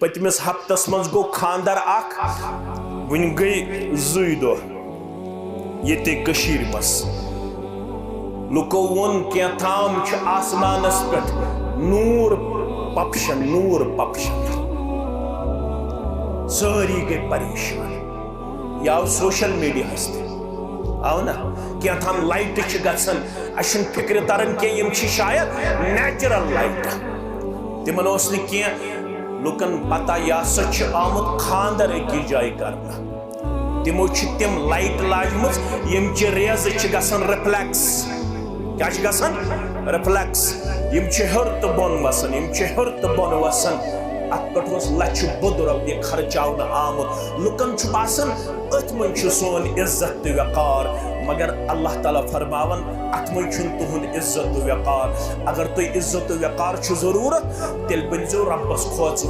पतमिस हफ्तस मज गो खानदार वन गई 2 दो ये कशीर मस लुको वोन क्या थाम आसमानस पे नूर पपशन सारी गई परेशान या सोशल मीडिया हस्ते आव ना क्या थाम लाइट गसन अशन फिक्र तरन के शायद नेचुरल लाइट तिमन क्या लुकन पता या सच आमुत खानदर अकिस जाय करना तिमो तिम लाइट लाजमज यम रेज गसन रिफ्लेक्स क्या गसन रिफ्लेक्स यम हर तो बोन वसन हर तो बोन वसन अत पे लच बुद रपये खर्चावन आमुत लुकन बासन अथ मन सोन इज्जत तो वकार मगर अल्लाह ताला फरमावन अत मन तुहद इज्जत तो वकार अगर तुम इज्जत तो वकार जरूरत तेल बनो रब्बस खोच।